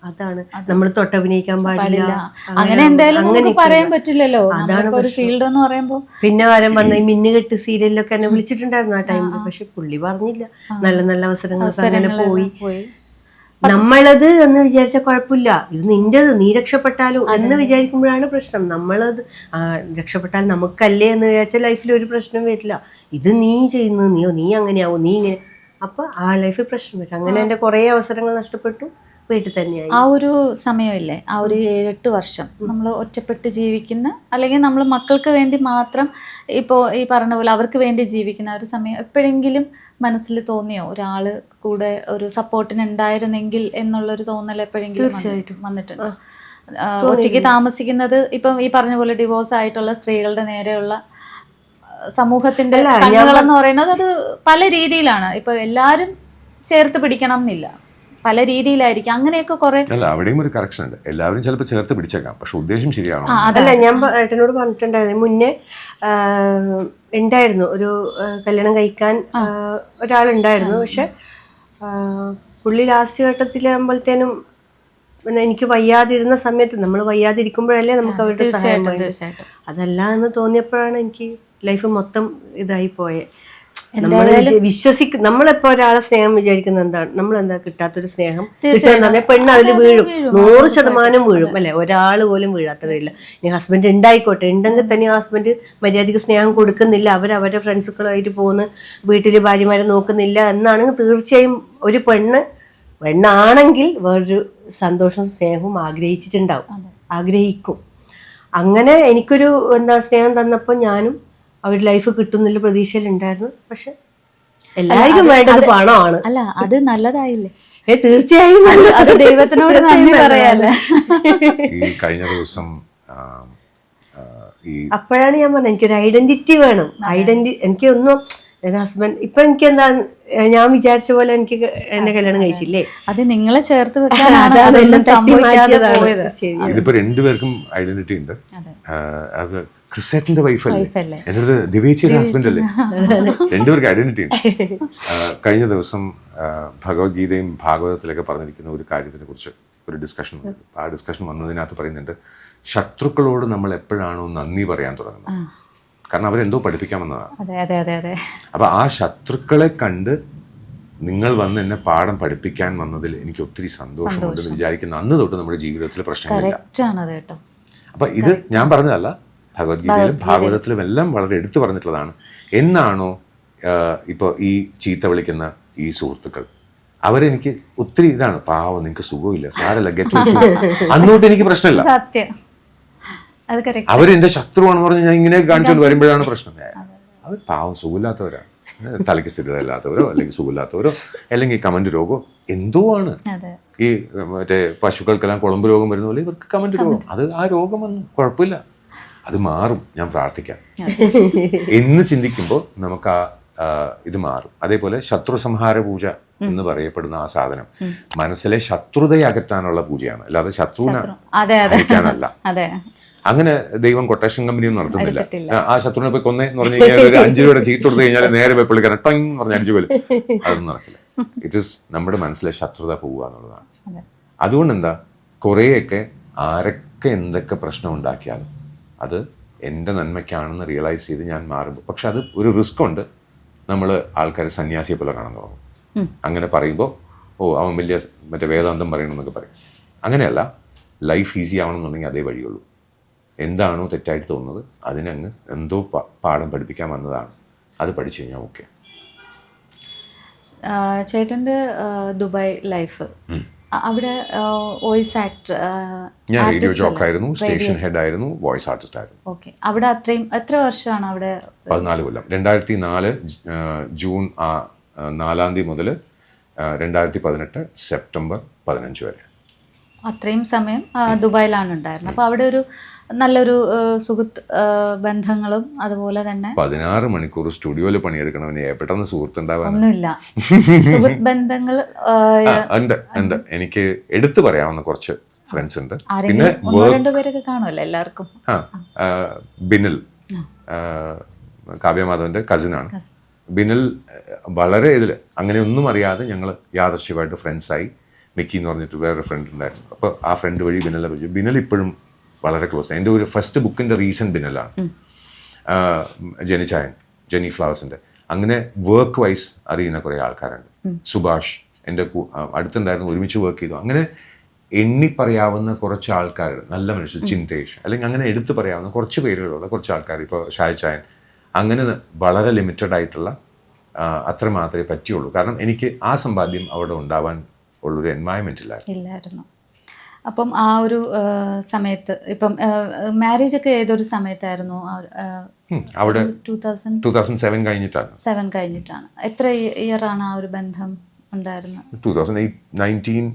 അതാണ് നമ്മൾ തൊട്ടഭിനയിക്കാൻ പാടില്ല, അങ്ങനെ എന്തായാലും നമുക്ക് പറയാൻ പറ്റില്ലല്ലോ. അതാണ് ഒരു ഫീൽഡ് എന്ന് പറയുമ്പോൾ. പിന്നെ ആരും വന്ന ഈ മിന്നുകെട്ട് സീരിയലിലൊക്കെ എന്നെ വിളിച്ചിട്ടുണ്ടായിരുന്നു ആ ടൈമിൽ. പക്ഷെ പുള്ളി പറഞ്ഞില്ല. നല്ല നല്ല അവസരങ്ങൾ അങ്ങനെ പോയി. നമ്മളത് എന്ന് വിചാരിച്ച കുഴപ്പമില്ല, ഇത് നിന്റേത്, നീ രക്ഷപ്പെട്ടാലോ എന്ന് വിചാരിക്കുമ്പോഴാണ് പ്രശ്നം. നമ്മളത് രക്ഷപ്പെട്ടാൽ നമുക്കല്ലേ എന്ന് വിചാരിച്ചാൽ ലൈഫിൽ ഒരു പ്രശ്നം വരില്ല. ഇത് നീ ചെയ്യുന്നത്, നീ അങ്ങനെയാവും, നീ ഇങ്ങനെ, അപ്പൊ ആ ലൈഫിൽ പ്രശ്നം വരും. അങ്ങനെ എന്റെ കുറെ അവസരങ്ങൾ നഷ്ടപ്പെട്ടു. വീട്ടിൽ തന്നെയായി. ആ ഒരു സമയമില്ലേ, ആ ഒരു 7-8 വർഷം നമ്മൾ ഒറ്റപ്പെട്ട് ജീവിക്കുന്ന, അല്ലെങ്കിൽ നമ്മൾ മക്കൾക്ക് വേണ്ടി മാത്രം ഇപ്പോൾ ഈ പറഞ്ഞ പോലെ അവർക്ക് വേണ്ടി ജീവിക്കുന്ന ഒരു സമയം എപ്പോഴെങ്കിലും മനസ്സിൽ തോന്നിയോ ഒരാള് കൂടെ ഒരു സപ്പോർട്ടിന് ഉണ്ടായിരുന്നെങ്കിൽ എന്നുള്ളൊരു തോന്നൽ എപ്പോഴെങ്കിലും വന്നിട്ടുണ്ട്? ഒറ്റയ്ക്ക് താമസിക്കുന്നത്, ഇപ്പം ഈ പറഞ്ഞ പോലെ ഡിവോഴ്സ് ആയിട്ടുള്ള സ്ത്രീകളുടെ നേരെയുള്ള സമൂഹത്തിന്റെ കണ്ണുകളെന്ന് പറയുന്നത് അത് പല രീതിയിലാണ്. ഇപ്പൊ എല്ലാരും ചേർത്ത് പിടിക്കണം എന്നില്ല, പല രീതിയിലായിരിക്കും. അങ്ങനെയൊക്കെ കുറെ. അല്ല, അവിടെയും ഒരു കറക്ഷൻ ഉണ്ട്. എല്ലാവരും ചിലപ്പോൾ ചേർത്ത് പിടിച്ചേക്കാം, പക്ഷെ ഉദ്ദേശം ശരിയാണോ? അതല്ല, ഞാൻ ഏട്ടനോട് പറഞ്ഞിട്ടുണ്ടായിരുന്നു. മുന്നേ ഉണ്ടായിരുന്നു ഒരു കല്യാണം കഴിക്കാൻ ഒരാളുണ്ടായിരുന്നു. പക്ഷെ പുള്ളി ലാസ്റ്റ് ഘട്ടത്തിലാകുമ്പോഴത്തേനും എനിക്ക് വയ്യാതിരുന്ന സമയത്ത്, നമ്മൾ വയ്യാതിരിക്കുമ്പോഴല്ലേ നമുക്ക് അവരുടെ സഹായം വേണ്ടത്. അതല്ല എന്ന് തോന്നിയപ്പോഴാണ് എനിക്ക് ലൈഫ് മൊത്തം ഇതായി പോയെ. നമ്മൾ നമ്മളിപ്പോ ഒരാളെ സ്നേഹം വിചാരിക്കുന്ന എന്താണ്, നമ്മളെന്താ കിട്ടാത്തൊരു സ്നേഹം കിട്ടുന്ന പെണ്ണ് അതിൽ വീഴും, 100% വീഴും അല്ലെ, ഒരാൾ പോലും വീഴാത്തവരില്ല. ഈ ഹസ്ബൻഡ് ഉണ്ടായിക്കോട്ടെ, ഉണ്ടെങ്കിൽ തന്നെ ആ ഹസ്ബൻഡ് മര്യാദയ്ക്ക് സ്നേഹം കൊടുക്കുന്നില്ല, അവരവരുടെ ഫ്രണ്ട്സുകളായിട്ട് പോകുന്നു, വീട്ടില് ഭാര്യമാരെ നോക്കുന്നില്ല എന്നാണെങ്കിൽ തീർച്ചയായും ഒരു പെണ്ണാണെങ്കിൽ വേറൊരു സന്തോഷവും സ്നേഹവും ആഗ്രഹിക്കും. അങ്ങനെ എനിക്കൊരു സ്നേഹം തന്നപ്പോൾ ഞാനും അവർ ലൈഫ് കിട്ടുന്നില്ല പ്രതീക്ഷയിലുണ്ടായിരുന്നു. പക്ഷെ എല്ലാവർക്കും വേണ്ടത് പണമാണ്. അല്ല, അത് നല്ലതായില്ലേ? തീർച്ചയായും അത് ദൈവത്തിനോട് നന്ദി പറയാല്ലേ. ഈ കഴിഞ്ഞ ദിവസം അപ്പോഴാണ് ഞാൻ പറഞ്ഞത് എനിക്കൊരു ഐഡന്റിറ്റി വേണം. എനിക്ക് ഒന്നും ഹസ്ബൻഡ് ഇപ്പൊ എനിക്ക് എന്താ, ഞാൻ വിചാരിച്ച പോലെ എനിക്ക് എന്നെ കല്യാണം കഴിച്ചില്ലേ, അത് നിങ്ങളെ ചേർത്ത് വെക്കാനാണ് അതെല്ലാം സംഭവിക്കാതെ പോയത്. ഇതിപ്പോ രണ്ടുപേർക്കും ഐഡന്റിറ്റി ഉണ്ട്. ക്രിസേറ്റിന്റെ വൈഫല്ലേ, എന്റെ ദിവ്യേച്ചിയുടെ ഹസ്ബൻഡ് അല്ലേ, രണ്ടുപേർക്ക് ഐഡന്റിറ്റി ഉണ്ട്. കഴിഞ്ഞ ദിവസം ഭഗവത്ഗീതയും ഭാഗവതത്തിലൊക്കെ പറഞ്ഞിരിക്കുന്ന ഒരു കാര്യത്തിനെ കുറിച്ച് ഒരു ഡിസ്കഷൻ വന്നു. ആ ഡിസ്കഷൻ വന്നതിനകത്ത് പറയുന്നുണ്ട്, ശത്രുക്കളോട് നമ്മൾ എപ്പോഴാണോ നന്ദി പറയാൻ തുടങ്ങുന്നത്, കാരണം അവരെന്തോ പഠിപ്പിക്കാൻ വന്നതാണ്. അപ്പൊ ആ ശത്രുക്കളെ കണ്ട് നിങ്ങൾ വന്ന് എന്നെ പാഠം പഠിപ്പിക്കാൻ വന്നതിൽ എനിക്ക് ഒത്തിരി സന്തോഷമുണ്ടെന്ന് വിചാരിക്കുന്ന അന്ന് തൊട്ട് നമ്മുടെ ജീവിതത്തിൽ പ്രശ്നമില്ല. അപ്പൊ ഇത് ഞാൻ പറഞ്ഞതല്ല, ഭഗവത്ഗീതയിലും ഭാഗവതത്തിലും എല്ലാം വളരെ എടുത്തു പറഞ്ഞിട്ടുള്ളതാണ്. എന്നാണോ ഇപ്പൊ ഈ ചീത്ത വിളിക്കുന്ന ഈ സുഹൃത്തുക്കൾ, അവരെനിക്ക് ഒത്തിരി ഇതാണ്, പാവം നിങ്ങൾക്ക് സുഖമില്ല, സാരല്ല, അന്നോട്ട് എനിക്ക് പ്രശ്നമില്ല. അവരെന്റെ ശത്രുവാണെന്ന് പറഞ്ഞ് ഞാൻ ഇങ്ങനെ കാണിച്ചുകൊണ്ട് വരുമ്പോഴാണ് പ്രശ്നം. അവർ പാവം സുഖമില്ലാത്തവരാണ്, തലയ്ക്ക് സ്ഥിരതയില്ലാത്തവരോ അല്ലെങ്കിൽ സുഖമില്ലാത്തവരോ അല്ലെങ്കിൽ കമന്റ് രോഗമോ എന്തോ ആണ്. ഈ മറ്റേ പശുക്കൾക്കെല്ലാം കുളമ്പ് രോഗം വരുന്ന പോലെ ഇവർക്ക് കമന്റ് രോഗം, അത് ആ രോഗം വന്നു, കുഴപ്പമില്ല, അത് മാറും, ഞാൻ പ്രാർത്ഥിക്കാം എന്ന് ചിന്തിക്കുമ്പോൾ നമുക്ക് ആ ഇത് മാറും. അതേപോലെ ശത്രു സംഹാര പൂജ എന്ന് പറയപ്പെടുന്ന ആ സാധനം മനസ്സിലെ ശത്രുതയെ അകറ്റാനുള്ള പൂജയാണ്, അല്ലാതെ ശത്രുവിനെ അകറ്റാനല്ല. അങ്ങനെ ദൈവം കൊട്ടേഷൻ കമ്പനിയൊന്നും നടത്തുന്നില്ല. ആ ശത്രുവിനെ പോയി കൊന്നേന്ന് പറഞ്ഞു കഴിഞ്ഞാൽ ഒരു 5 രൂപയുടെ ചീട്ട് കൊടുത്തു കഴിഞ്ഞാൽ നേരെ പോയി പുള്ളിക്കാരൻ ടങ് എന്ന് പറഞ്ഞ 5 കൊല്ലം, അതൊന്നും നടക്കില്ല. ഇറ്റ് ഈസ് നമ്മുടെ മനസ്സിലെ ശത്രുത പോവുക എന്നുള്ളതാണ്. അതുകൊണ്ട് എന്താ, കുറേയൊക്കെ ആരൊക്കെ എന്തൊക്കെ പ്രശ്നം ഉണ്ടാക്കിയാലും അത് എൻ്റെ നന്മയ്ക്കാണെന്ന് റിയലൈസ് ചെയ്ത് ഞാൻ മാറുമ്പോൾ, പക്ഷെ അത് ഒരു റിസ്ക് ഉണ്ട്. നമ്മൾ ആൾക്കാർ സന്യാസിയെ പോലെ കാണാൻ തുടങ്ങും. അങ്ങനെ പറയുമ്പോൾ അവൻ വലിയ മറ്റേ വേദാന്തം പറയണമെന്നൊക്കെ പറയും. അങ്ങനെയല്ല, ലൈഫ് ഈസി ആവണമെന്നുണ്ടെങ്കിൽ അതേ വഴിയുള്ളൂ. എന്താണോ തെറ്റായിട്ട് തോന്നുന്നത് അതിനങ്ങ് എന്തോ പാഠം പഠിപ്പിക്കാൻ വന്നതാണ്, അത് പഠിച്ചു കഴിഞ്ഞാൽ ഓക്കെ. ചേട്ടൻ്റെ ദുബായ് ലൈഫ്, അവിടെ വോയിസ് ആക്ടർ, ഞാൻ റേഡിയോ ജോക്കായിരുന്നു, സ്റ്റേഷൻ ഹെഡ് ആയിരുന്നു, വോയിസ് ആർട്ടിസ്റ്റ് ആയിരുന്നു. ഓക്കെ. അവിടെ എത്ര വർഷമാണ് അവിടെ? 14 കൊല്ലം. 2004 ജൂൺ 4 മുതൽ 2018 സെപ്റ്റംബർ 15 വരെ. അത്രയും സമയം ദുബായിലാണ് ഉണ്ടായിരുന്നത്. അപ്പോൾ അവിടെ ഒരു നല്ലൊരു സുഹൃത്ത് ബന്ധങ്ങളും അതുപോലെ തന്നെ 16 മണിക്കൂർ സ്റ്റുഡിയോയിൽ പണിയെടുക്കണവന് എവിടെന്ന് സുഹൃത്തുണ്ടാവാൻ ഒന്നുമില്ല. സുഹൃത്ത് ബന്ധങ്ങൾ ഉണ്ട്. എനിക്ക് എടുത്തു പറയാവുന്ന കുറച്ച് ഫ്രണ്ട്സ് ഉണ്ട്. പിന്നെ 1-2 പേരൊക്കെ കാണുമല്ലോ എല്ലാവർക്കും. ബിനിൽ, കാവ്യമാധവന്റെ കസിനാണ്. ബിനിൽ വളരെ അങ്ങനെ ഒന്നും അറിയാതെ ഞങ്ങൾ യാദൃശ്യമായിട്ട് ഫ്രണ്ട്സായി. മിക്കി എന്ന് പറഞ്ഞിട്ട് വേറൊരു ഫ്രണ്ട് ഉണ്ടായിരുന്നു. അപ്പോൾ ആ ഫ്രണ്ട് വഴി ബിനലെ പറ്റി. ബിനൽ ഇപ്പോഴും വളരെ ക്ലോസ്. എൻ്റെ ഒരു ഫസ്റ്റ് ബുക്കിൻ്റെ റീസൺ ബിനലാണ്. ജെനി ഫ്ലവേഴ്സിൻ്റെ. അങ്ങനെ വർക്ക് വൈസ് അറിയുന്ന കുറേ ആൾക്കാരുണ്ട്. സുഭാഷ് എൻ്റെ അടുത്തുണ്ടായിരുന്നു, ഒരുമിച്ച് വർക്ക് ചെയ്തു. അങ്ങനെ എണ്ണി പറയാവുന്ന കുറച്ച് ആൾക്കാർ, നല്ല മനുഷ്യർ, ചിന്തേഷ്, അല്ലെങ്കിൽ അങ്ങനെ എടുത്തു പറയാവുന്ന കുറച്ച് പേരുകളുള്ള കുറച്ച് ആൾക്കാർ. ഇപ്പോൾ ഷായ്, അങ്ങനെ വളരെ ലിമിറ്റഡ് ആയിട്ടുള്ള അത്ര മാത്രമേ പറ്റുള്ളൂ. കാരണം എനിക്ക് ആ സമ്പാദ്യം അവിടെ ഉണ്ടാവാൻ ഉള്ളൊരു എൻവയൺമെന്റ് ഇല്ലായിരുന്നു. അപ്പം ആ ഒരു സമയത്ത് ഇപ്പം മാരേജ് ഒക്കെ ഏതൊരു സമയത്തായിരുന്നു? അവിടെ 2007 കഴിഞ്ഞിട്ടാണ്. എത്ര ഇയർ ആണ് ആ ഒരു ബന്ധം ഉണ്ടായിരുന്നത്? 2019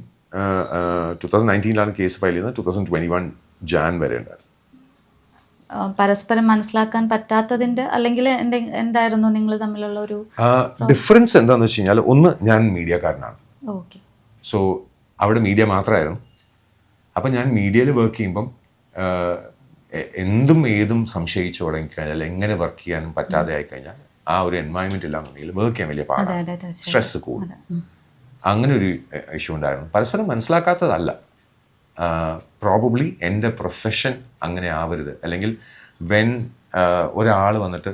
കേസ് ഫയൽ ചെയ്യുന്നത്. 2021 ജാൻ വരെ ഉണ്ടായിരുന്നു. പരസ്പരം മനസ്സിലാക്കാൻ പറ്റാത്തതിന്റെ അല്ലെങ്കിൽ എന്തായിരുന്നു നിങ്ങൾ തമ്മിലുള്ള ഒരു ഡിഫറൻസ്? എന്താണെന്ന് വെച്ച് കഴിഞ്ഞാൽ, ഒന്ന്, ഞാൻ മീഡിയക്കാരനാണ്. ഓക്കെ. സോ അവിടെ മീഡിയ മാത്രമായിരുന്നു. അപ്പം ഞാൻ മീഡിയയിൽ വർക്ക് ചെയ്യുമ്പം എന്തും ഏതും സംശയിച്ചു തുടങ്ങിക്കഴിഞ്ഞാൽ, എങ്ങനെ വർക്ക് ചെയ്യാനും പറ്റാതെ ആയിക്കഴിഞ്ഞാൽ, ആ ഒരു എൻവയൺമെന്റ് ഇല്ലാന്നുണ്ടെങ്കിൽ വർക്ക് ചെയ്യാൻ വലിയ പാടാണ്, സ്ട്രെസ് കൂടും. അങ്ങനെ ഒരു ഇഷ്യൂ ഉണ്ടായിരുന്നു. പരസ്പരം മനസ്സിലാക്കാത്തതല്ല, പ്രോബബ്ലി എൻ്റെ പ്രൊഫഷൻ അങ്ങനെ ആവരുത്. അല്ലെങ്കിൽ വെൻ ഒരാൾ വന്നിട്ട്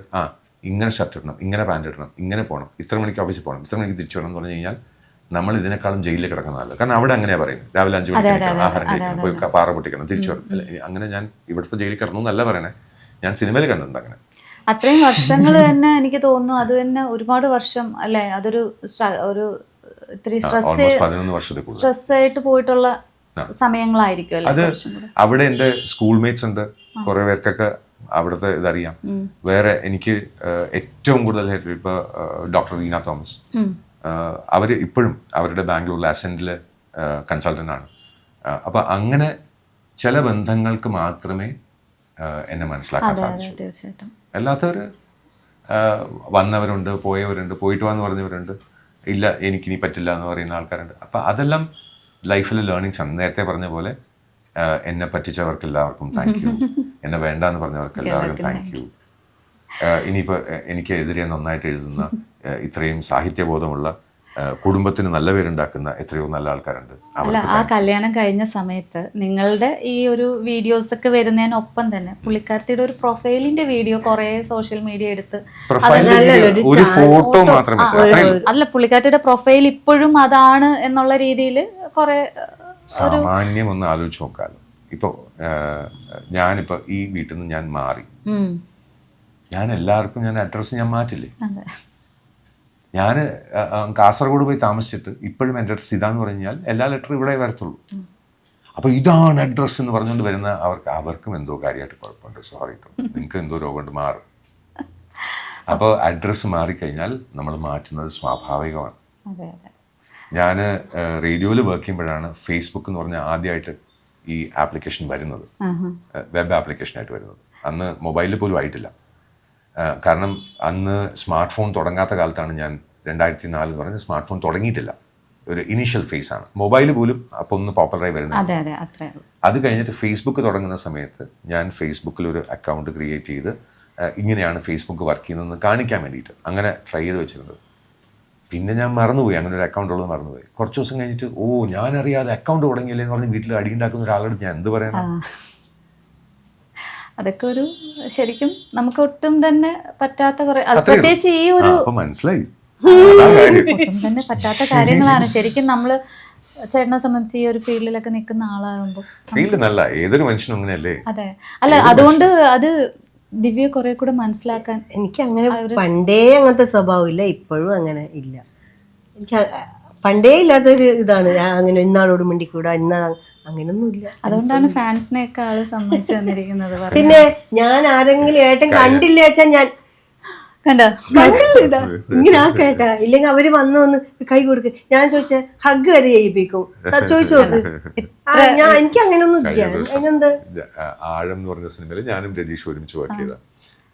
ഇങ്ങനെ ഷർട്ട് ഇടണം, ഇങ്ങനെ പാൻറ് ഇടണം, ഇങ്ങനെ പോകണം, ഇത്ര മണിക്ക് ഓഫീസിൽ പോകണം, ഇത്ര മണിക്ക് തിരിച്ചു വേണം എന്ന് പറഞ്ഞു കഴിഞ്ഞാൽ നമ്മൾ ഇതിനേക്കാളും ജയിലിൽ കിടക്കുന്നതല്ല. കാരണം അവിടെ അങ്ങനെയാ പറയുന്നത്, രാവിലെ 5 മണിക്ക് എണീക്കണം, ആഹാരം കഴിക്കണം, പോയി പാറ പൊട്ടിക്കണം, തിരിച്ചു വരണം. അങ്ങനെ ഞാൻ ഇവിടുത്തെ ജയിലിൽ കിടന്നു എന്നല്ല പറയണേ, ഞാൻ സിനിമയിൽ കണ്ടിട്ടുണ്ട് അങ്ങനെ. അത്രയും വർഷങ്ങൾ തന്നെ എനിക്ക് തോന്നുന്നു. അത് തന്നെ ഒരുപാട് വർഷം അല്ലേ, അതൊരു ഒരു ഇത്തിരി സ്ട്രെസ് ആയിട്ട് പോയിട്ടുള്ള സമയങ്ങളായിരിക്കും അല്ലേ. അത് അവിടെ എൻ്റെ സ്കൂൾമേറ്റ്സ് ഉണ്ട്, കുറെ പേർക്കൊക്കെ അവിടുത്തെ ഇതറിയാം. വേറെ എനിക്ക് ഏറ്റവും കൂടുതൽ ഇപ്പൊ ഡോക്ടർ വീണ തോമസ്, അവര് ഇപ്പോഴും അവരുടെ ബാംഗ്ലൂരിലെ അസെന്റില് കൺസൾട്ടന്റ് ആണ്. അപ്പൊ അങ്ങനെ ചില ബന്ധങ്ങൾക്ക് മാത്രമേ എന്നെ മനസ്സിലാക്കാൻ സാധിച്ചു. തീർച്ചയായിട്ടും അല്ലാത്തവര് വന്നവരുണ്ട്, പോയവരുണ്ട്, പോയിട്ട് വാന്ന് പറഞ്ഞവരുണ്ട്, ഇല്ല എനിക്കിനി പറ്റില്ല എന്ന് പറയുന്ന ആൾക്കാരുണ്ട്. അപ്പൊ അതെല്ലാം ലൈഫിലെ ലേണിങ്സ് ആണ്. നേരത്തെ പറഞ്ഞ പോലെ എന്നെ പറ്റിച്ചവർക്ക് എല്ലാവർക്കും താങ്ക് യു, എന്നെ വേണ്ട എന്ന് പറഞ്ഞവർക്ക് എല്ലാവർക്കും താങ്ക് യു. ഇനിയിപ്പോൾ എനിക്ക് എതിരെ നന്നായിട്ട് എഴുതുന്ന ഇത്രയും സാഹിത്യബോധമുള്ള കുടുംബത്തിന് നല്ല പേരുണ്ടാക്കുന്ന എത്രയോ നല്ല ആൾക്കാരുണ്ട്. അല്ല, ആ കല്യാണം കഴിഞ്ഞ സമയത്ത് നിങ്ങളുടെ ഈ ഒരു വീഡിയോസ് ഒക്കെ വരുന്നതിനൊപ്പം തന്നെ പുള്ളിക്കാരത്തിയുടെ ഒരു പ്രൊഫൈലിന്റെ വീഡിയോ കുറെ സോഷ്യൽ മീഡിയ എടുത്ത്, ഒരു ഫോട്ടോ മാത്രം അല്ല പുള്ളിക്കാരത്തിയുടെ പ്രൊഫൈൽ ഇപ്പോഴും അതാണ് എന്നുള്ള രീതിയിൽ കുറെ സാമാന്യം ഒന്ന് ആലോചിച്ച് നോക്കാമല്ലോ. ഇപ്പൊ ഞാനിപ്പോ ഈ വീട്ടിൽ നിന്ന് ഞാൻ മാറി, ഞാൻ എല്ലാവർക്കും ഞാൻ അഡ്രസ്സ് ഞാൻ മാറ്റില്ലേ. ഞാൻ കാസർഗോഡ് പോയി താമസിച്ചിട്ട് ഇപ്പോഴും എൻ്റെ അഡ്രസ്സ് ഇതാന്ന് പറഞ്ഞാൽ എല്ലാ ലെറ്ററും ഇവിടെ വരത്തുള്ളൂ. അപ്പോൾ ഇതാണ് അഡ്രസ്സ് എന്ന് പറഞ്ഞുകൊണ്ട് വരുന്ന അവർക്കും എന്തോ കാര്യമായിട്ട് കുഴപ്പമുണ്ട്, സോറി കേട്ടോ, നിങ്ങൾക്ക് എന്തോ രോഗമുണ്ട്, മാറും. അപ്പോൾ അഡ്രസ്സ് മാറിക്കഴിഞ്ഞാൽ നമ്മൾ മാറ്റുന്നത് സ്വാഭാവികമാണ്. ഞാൻ റേഡിയോയിൽ വർക്ക് ചെയ്യുമ്പോഴാണ് ഫേസ്ബുക്ക് എന്ന് പറഞ്ഞാൽ ആദ്യമായിട്ട് ഈ ആപ്ലിക്കേഷൻ വരുന്നത്, വെബ് ആപ്ലിക്കേഷനായിട്ട് വരുന്നത്. അന്ന് മൊബൈലിൽ പോലും ആയിട്ടില്ല. കാരണം അന്ന് സ്മാർട്ട് ഫോൺ തുടങ്ങാത്ത കാലത്താണ് ഞാൻ 2004 എന്ന് പറഞ്ഞ സ്മാർട്ട് ഫോൺ തുടങ്ങിയിട്ടില്ല, ഒരു ഇനീഷ്യൽ ഫേസ് ആണ്. മൊബൈൽ പോലും അപ്പോൾ ഒന്ന് പോപ്പുലറായി വരുന്നത്. അത് കഴിഞ്ഞിട്ട് ഫേസ്ബുക്ക് തുടങ്ങുന്ന സമയത്ത് ഞാൻ ഫേസ്ബുക്കിൽ ഒരു അക്കൗണ്ട് ക്രിയേറ്റ് ചെയ്ത് ഇങ്ങനെയാണ് ഫേസ്ബുക്ക് വർക്ക് ചെയ്യുന്നതെന്ന് കാണിക്കാൻ വേണ്ടിയിട്ട് അങ്ങനെ ട്രൈ ചെയ്ത് വെച്ചിരുന്നത്. പിന്നെ ഞാൻ മറന്നുപോയി, അങ്ങനെ ഒരു അക്കൗണ്ട് ഉള്ളത് മറന്നുപോയി. കുറച്ച് ദിവസം കഴിഞ്ഞിട്ട് ഞാനറിയാതെ അക്കൗണ്ട് തുടങ്ങിയില്ലേ എന്ന് പറഞ്ഞ് വീട്ടിൽ അടിയുണ്ടാക്കുന്ന ഒരാളോട് ഞാൻ എന്ത് പറയണം. അതൊക്കെ ഒരു ശരിക്കും നമുക്ക് ഒട്ടും തന്നെ പറ്റാത്ത കുറെ, പ്രത്യേകിച്ച് ഈ ഒരു മനസ്സിലായി ഒട്ടും തന്നെ പറ്റാത്ത കാര്യങ്ങളാണ് ശരിക്കും. നമ്മള് ചേട്ടനെ സംബന്ധിച്ച് ഈ ഒരു ഫീൽഡിലൊക്കെ നിൽക്കുന്ന ആളാകുമ്പോൾ ഫീൽഡിനല്ല ഏതൊരു മനുഷ്യനും അങ്ങനെയല്ലേ. അതെ, അല്ല അതുകൊണ്ട് അത് ദിവ്യ കുറെ കൂടെ മനസ്സിലാക്കാൻ. എനിക്ക് അങ്ങനെ പണ്ടേ അങ്ങനത്തെ സ്വഭാവം ഇല്ല, ഇപ്പോഴും അങ്ങനെ ഇല്ല. എനിക്ക് പണ്ടേ ഇല്ലാത്തൊരു ഇതാണ് അങ്ങനെ ഇന്നാളോട് മിണ്ടിക്കൂടാ, ഇന്നാ അങ്ങനൊന്നും ഇല്ല. അതുകൊണ്ടാണ് ഫാൻസിനെയൊക്കെ ആള് സമ്മതിച്ചു തന്നിരിക്കുന്നത്. പിന്നെ ഞാൻ ആരെങ്കിലും ഏട്ടൻ കണ്ടില്ല വെച്ചാൽ ഞാൻ കണ്ടോ കണ്ടില്ല ഇങ്ങനെ ആ കേട്ടാ, ഇല്ലെങ്കിൽ അവര് വന്ന് കൈ കൊടുക്ക്, ഞാൻ ചോദിച്ച ഹഗ് വരെ ചെയ്യിപ്പിക്കും, ചോദിച്ചു നോക്ക്. എനിക്ക് അങ്ങനൊന്നും ഇല്ല. അതിനെന്താ ആഴം എന്ന് പറഞ്ഞ സിനിമയിൽ ഞാനും രജീഷ് ഒരുമിച്ച് വർക്ക് ചെയ്ത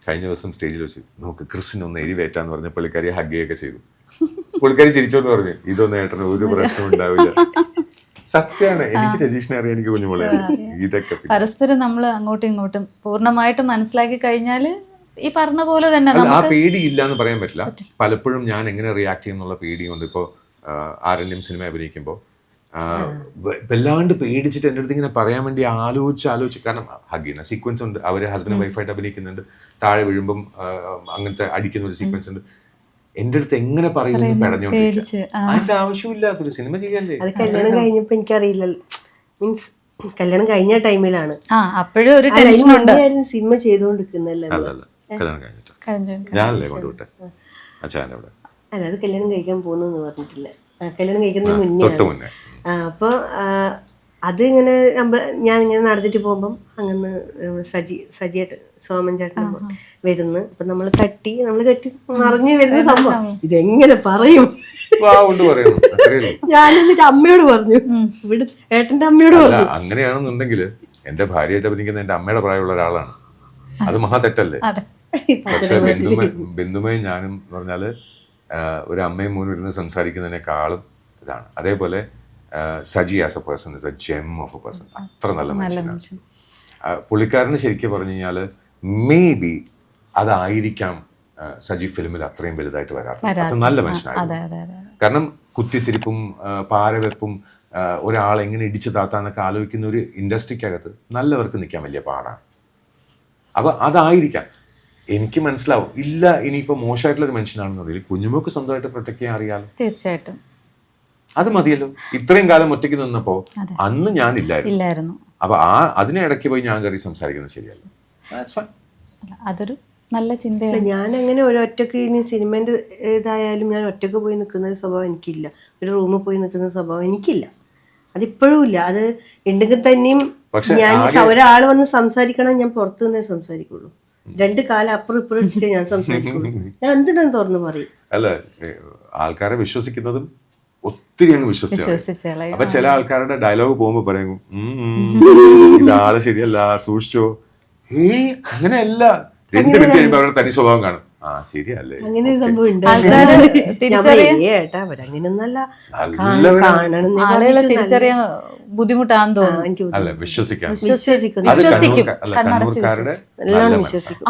കഴിഞ്ഞ ദിവസം സ്റ്റേജിൽ വെച്ച് നമുക്ക് ക്രിസ്റ്റിന് ഒന്ന് എരിവേറ്റാന്ന് പറഞ്ഞ പുള്ളിക്കാരി ഹഗ് ഒക്കെ ചെയ്തു. പുള്ളിക്കാരി ചിരിച്ചോന്ന് പറഞ്ഞു, ഇതൊന്നും ഏട്ടന് ഒരു പ്രശ്നം ഉണ്ടാവില്ല. സത്യമാണ്, എനിക്ക് രജീഷിനെ അറിയാം, എനിക്ക് കുഞ്ഞുമോളെ ഇതൊക്കെ പരസ്പരം നമ്മൾ അങ്ങോട്ടും ഇങ്ങോട്ടും പൂർണ്ണമായിട്ട് മനസ്സിലാക്കി കഴിഞ്ഞാല് ഈ പറഞ്ഞ പോലെ തന്നെ ആ പേടി ഇല്ല എന്ന് പറയാൻ പറ്റില്ല. പലപ്പോഴും ഞാൻ എങ്ങനെ റിയാക്ട് ചെയ്യുന്നുള്ള പേടി കൊണ്ട് ഇപ്പോൾ ആരെങ്കിലും സിനിമ അഭിനയിക്കുമ്പോൾ വല്ലാണ്ട് പേടിച്ചിട്ട് എൻ്റെ അടുത്ത് ഇങ്ങനെ പറയാൻ വേണ്ടി ആലോചിച്ച്, കാരണം ഹഗ് ചെയ്യുന്ന സീക്വൻസ് ഉണ്ട്, അവര് ഹസ്ബൻഡ് വൈഫായിട്ട് അഭിനയിക്കുന്നുണ്ട്, താഴെ വീഴുമ്പം അങ്ങനത്തെ അടിക്കുന്ന ഒരു സീക്വൻസ് ഉണ്ട്. എന്റെ അടുത്ത് എങ്ങനെ പറയുന്നു പെടഞ്ഞോണ്ടിരിക്കുക, അതിന്റെ ആവശ്യമില്ലാത്തൊരു സിനിമ ചെയ്യല്ലേ. അത് കല്യാണം കഴിഞ്ഞപ്പോ എനിക്കറിയില്ല, മീൻസ് കല്യാണം കഴിഞ്ഞ ടൈമിലാണ് അപ്പോഴും ഒരു ടെൻഷൻ ഉണ്ട്. സിനിമ ചെയ്തോണ്ടിരിക്കുന്നല്ലേ. കല്യാണം കഴിഞ്ഞിട്ട് ഞാനല്ലേ കൊണ്ടുവിട്ടെ അച്ഛൻ്റെ അവിടെ. അല്ല, അത് കല്യാണം കഴിക്കാൻ പോകുന്നു പറഞ്ഞിട്ടില്ല, കല്യാണം കഴിക്കുന്നതിന് മുന്നേ. അപ്പൊ അതിങ്ങനെ ഞാൻ ഇങ്ങനെ നടന്നിട്ട് പോകുമ്പം അങ്ങനെ സജിയേട്ടൻ സോമൻ ചേട്ടൻ വരുന്നു. അപ്പൊ നമ്മൾ കെട്ടി മറിഞ്ഞു വരുന്ന സംഭവം ഇതെങ്ങനെ പറയും. ഞാനെന്നിട്ട് അമ്മയോട് പറഞ്ഞു, ഇവിടെ ഏട്ടന്റെ അമ്മയോട് പറഞ്ഞു. അങ്ങനെയാണെന്നുണ്ടെങ്കിൽ എന്റെ ഭാര്യയായിട്ട് അഭിനയിക്കുന്ന എന്റെ അമ്മയുടെ പ്രായമുള്ള ഒരാളാണ്, അത് മഹാ തെറ്റല്ലേ. പക്ഷെ ബിന്ദുമയും ഞാനും പറഞ്ഞാല് ഒരു അമ്മയും മോനും ഇരുന്ന് സംസാരിക്കുന്നതിനേക്കാളും ഇതാണ്. അതേപോലെ Saji as a person is a gem of a person. അത്ര നല്ല മനുഷ്യനാണ് പുള്ളിക്കാരന്. ശരിക്കും പറഞ്ഞു കഴിഞ്ഞാല് മേ ബി അതായിരിക്കാം സജി ഫിലിമിൽ അത്രയും വലുതായിട്ട് വരാറുണ്ട്. അത് നല്ല മനുഷ്യനായിരുന്നു. കാരണം കുത്തിത്തിരിപ്പും പാരവെപ്പും ഒരാളെ എങ്ങനെ ഇടിച്ചു താത്താന്നൊക്കെ ആലോചിക്കുന്ന ഒരു ഇൻഡസ്ട്രിക്കകത്ത് നല്ലവർക്ക് നിൽക്കാൻ വലിയ പാടാണ്. അപ്പൊ അതായിരിക്കാം. എനിക്ക് മനസ്സിലാവും ഇല്ല ഇനിയിപ്പോ മോശമായിട്ടുള്ള ഒരു മനുഷ്യനാണെന്നുണ്ടെങ്കിൽ കുഞ്ഞുമോക്ക് സ്വന്തമായിട്ട് പ്രൊട്ടക്ട് ചെയ്യാൻ അറിയാലോ. തീർച്ചയായിട്ടും അത് മതിയല്ലോ. ഇത്രയും കാലം ഒറ്റയ്ക്ക് നിന്നപ്പോ അന്ന് ഞാനില്ലായിരുന്നു. ഇല്ലായിരുന്നു. അപ്പൊ അതിനെ ഇടയ്ക്ക് പോയി ഞാൻ കയറി സംസാരിക്കുന്നത് ശരിയല്ല. That's fine. അതൊരു നല്ല ചിന്തയാണ്. ഞാൻ അങ്ങനെ ഒരൊറ്റക്ക് ഇനി സിനിമേന്റെ ഇതായാലും ഞാൻ ഒറ്റക്ക് പോയി നിൽക്കുന്ന സ്വഭാവം എനിക്കില്ല. ഒരു റൂമിൽ പോയി നിൽക്കുന്ന സ്വഭാവം എനിക്കില്ല. അതിപ്പോഴും ഇല്ല. അത് ഉണ്ടെങ്കിൽ തന്നെയും ഞാൻ ഒരാൾ വന്ന് സംസാരിക്കണം, ഞാൻ പുറത്തു നിന്നേ സംസാരിക്കുള്ളൂ. 2 കാലം അപ്പുറം ഇപ്പുറം ഇട്ടിട്ട് ഞാൻ സംസാരിക്കുള്ളൂ. ഞാൻ എന്തിനാണ് തുറന്നു പറയും. അല്ല, ആൾക്കാരെ വിശ്വസിക്കുന്നതും ഒത്തിരി അങ്ങ് വിശ്വസിച്ചു. അപ്പൊ ചില ആൾക്കാരുടെ ഡയലോഗ് പോകുമ്പോ പറയും ഇതാള് ശരിയല്ല, സൂക്ഷിച്ചോ. അങ്ങനെയല്ല. 2 മിനിറ്റ് കഴിയുമ്പോ അവരുടെ തനി സ്വഭാവം കാണും. ആ ശരിയല്ലേ, അങ്ങനെ ഒരു സംഭവം ഉണ്ട്. ഏട്ടാ അവരങ്ങനെയൊന്നല്ല കാണണം. ആളുകളെ തിരിച്ചറിയാൻ ബുദ്ധിമുട്ടാന്ന് തോന്നുന്നു. അല്ല, വിശ്വസിക്കാൻ വിശ്വസിക്കുന്നു. അത് കണ്ണൂർക്കാരുടെ എല്ലാം വിശ്വസിക്കും.